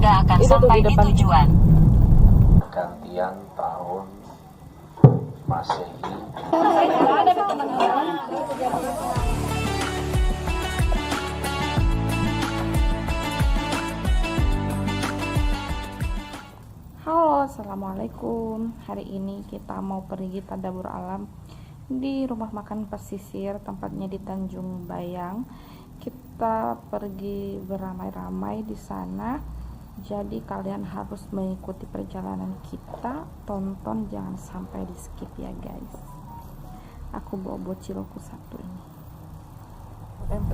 Anda akan sampai di tujuan. Gantian tahun Masehi. Halo, assalamualaikum. Hari ini kita mau pergi tadabbur alam di rumah makan pesisir, tempatnya di Tanjung Bayang. Kita pergi beramai-ramai di sana. Jadi kalian harus mengikuti perjalanan kita. Tonton, jangan sampai di skip ya guys. Aku bawa bocilku satu ini.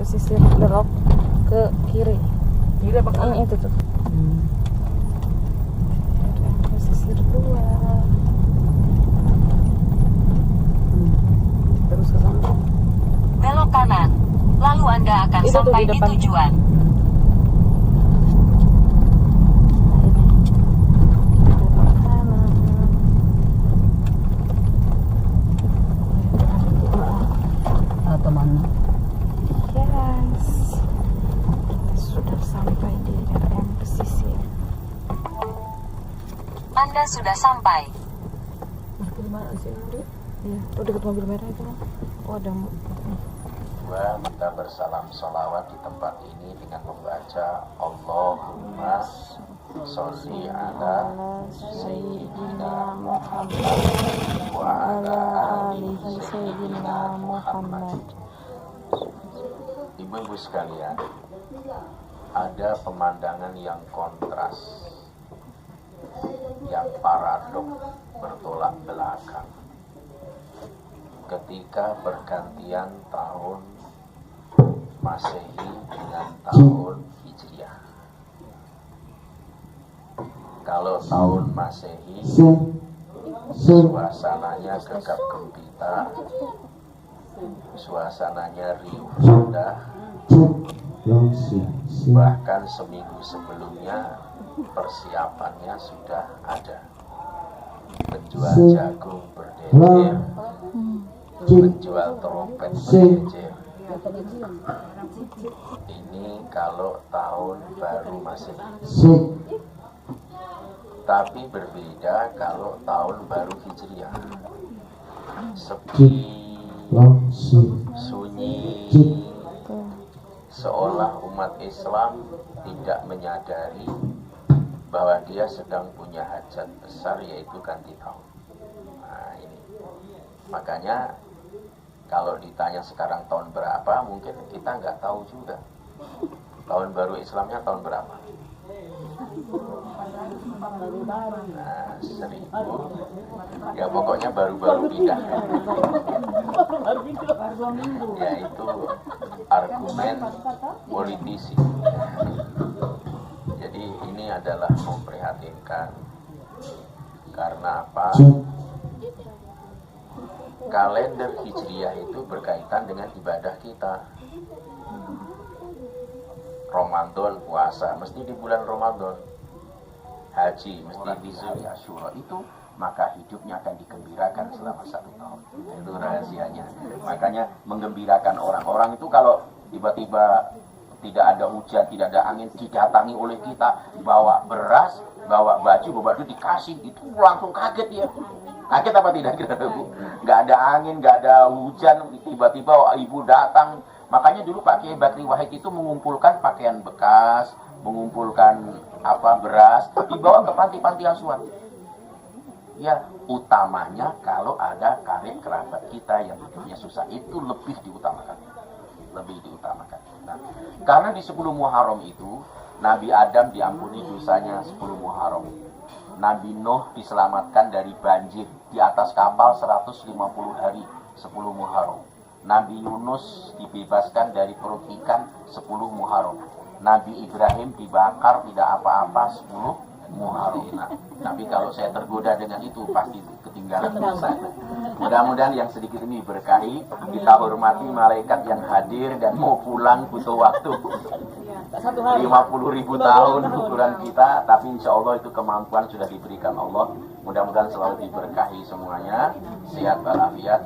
Pesisir belok ke kiri. Kiri apa kanan? Itu tuh. Pesisir 2. Terus ke sana. Belok kanan, lalu Anda akan Itu tuh sampai di di depan. tujuan. Atau mana? Yes, kita sudah sampai di RM pesisir. Anda sudah sampai. Di mana sih nanti? Iya, tuh dekat mobil merah itu. Oh, ada. Dua, kita bersalam sholawat di tempat ini dengan membaca Allahumma sholli ala Sayyidina Muhammad wa ala alihi Sayyidina Muhammad. Ibu-ibu sekalian, ada pemandangan yang kontras, yang paradok, bertolak belakang ketika pergantian tahun Masehi dengan tahun Hijriah. Kalau tahun Masehi suasananya gegap gempita, suasananya riuh rendah, bahkan seminggu sebelumnya persiapannya sudah ada. Penjual jagung berjejer, penjual trompet berjejer. Ini kalau tahun baru Masehi. Tapi berbeda kalau tahun baru Hijriah. Sepi, sunyi, seolah umat Islam tidak menyadari bahwa dia sedang punya hajat besar, yaitu ganti tahun. Nah ini, makanya kalau ditanya sekarang tahun berapa, mungkin kita nggak tahu juga. Tahun baru Islamnya tahun berapa? Nah, 1000. Ya pokoknya baru-baru pindah. Yaitu argumen politisi. Jadi ini adalah memprihatinkan. Karena apa? Kalender Hijriah itu berkaitan dengan ibadah kita. Ramadan, puasa mesti di bulan Ramadan. Haji mesti di hari Asyura. Itu maka hidupnya akan digembirakan selama 1 tahun. Itu rahasianya. Makanya menggembirakan orang-orang itu kalau tiba-tiba tidak ada hujan, tidak ada angin, didatangi oleh kita, bawa beras, bawa baju, bawa baju dikasih, itu langsung kaget ya. Kaget apa tidak kira Bu? Nggak ada angin, nggak ada hujan, tiba-tiba ibu datang. Makanya dulu Pak Kiai Bakri Wahid itu mengumpulkan pakaian bekas, mengumpulkan beras, dibawa ke panti-panti asuhan. Ya, utamanya kalau ada karib kerabat kita yang hidupnya susah, itu lebih diutamakan. Lebih diutamakan. Nah, karena di 10 Muharram itu Nabi Adam diampuni dosanya 10 Muharram. Nabi Nuh diselamatkan dari banjir di atas kapal 150 hari 10 Muharram. Nabi Yunus dibebaskan dari perut ikan 10 Muharram. Nabi Ibrahim dibakar tidak apa-apa 10 Muharram. Nah, tapi kalau saya tergoda dengan itu pasti ketinggalan saya. Mudah-mudahan yang sedikit ini berkahi, kita hormati malaikat yang hadir dan mau pulang butuh waktu 50.000 tahun ukuran kita, tapi insya Allah itu kemampuan sudah diberikan Allah. Mudah-mudahan selalu diberkahi semuanya, sehat walafiat.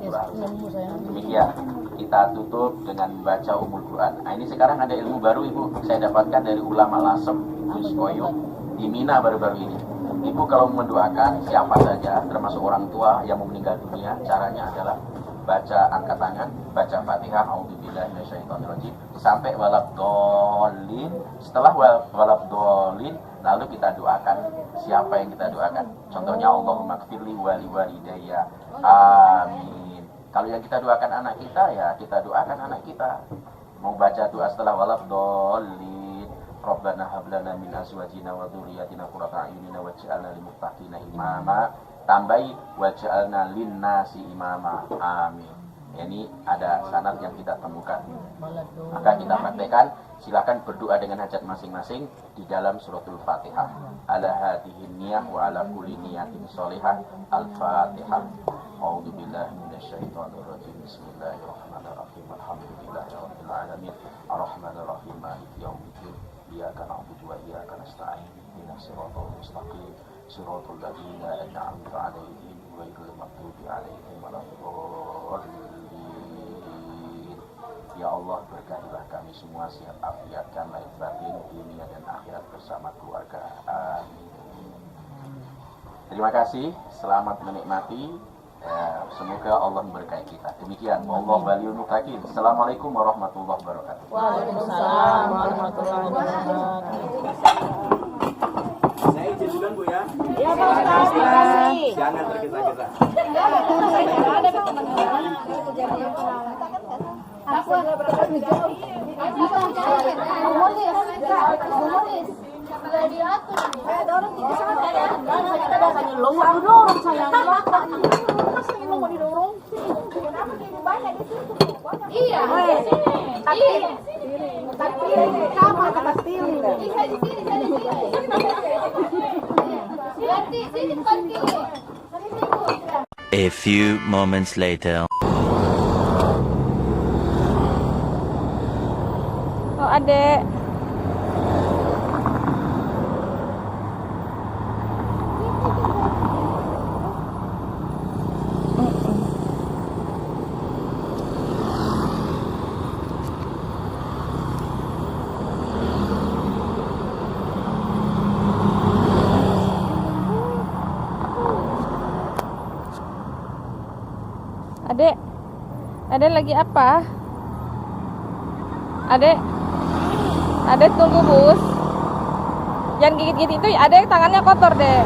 Demikian kita tutup dengan membaca Ummul Quran. Nah, ini sekarang ada ilmu baru Ibu, saya dapatkan dari ulama Lasem. khusus Koyuk di Mina baru-baru ini. Ibu kalau mendoakan siapa saja, termasuk orang tua yang mau meninggal dunia, caranya adalah baca angkat tangan, baca Fatihah, auzubillahi minasyaitonirrajim sampai walabdallin. Setelah walabdallin, lalu kita doakan siapa yang kita doakan. Contohnya Allahumma gfirli wali walidayya. Amin. Kalau yang kita doakan anak kita, ya kita doakan anak kita. Mau baca doa setelah walabdallin, Rabbana hab lana min azwajina wa dzurriyyatina qurrata a'yunin waj'alna lil muttaqina imama. Tambahi waj'alna lin-nasi imama. Amin. Ini ada sanad yang kita temukan. Maka kita praktekkan. Silakan berdoa dengan hajat masing-masing di dalam suratul Fatihah. Ala hadhihi niyah wa ala kulli niyatin sholihah. Al-Fatihah. A'udzu billahi minasyaitonir rajim. Bismillahirrahmanirrahim. Alhamdulillahirabbil alamin. Arrahmanir rahim. Maliki yaumiddin. Iyyaka na'budu wa iyyaka nasta'in. Ihdinas siratal mustaqim. Siratal ladzina an'amta 'alaihim ghairil maghdubi 'alaihim waladdallin. Ya Allah, berkahilah kami semua, sehat afiatkan lahir batin, dunia dan akhirat bersama keluarga. Amin. Terima kasih, selamat menikmati. Semoga Allah memberkahi kita. Demikian, wallahu waliyul muttaqin. Assalamualaikum warahmatullahi wabarakatuh. Waalaikumsalam warahmatullahi wabarakatuh. Saya izin duluan Bu ya. Ya Pak Ustaz, terima kasih. Jangan tergesa-gesa. Iya. Sama kata pilih. A few moments later. Oh, Adek. Adek, Adek lagi apa? Adek tunggu bus. Jangan gigit-gigit itu, Adek tangannya kotor deh.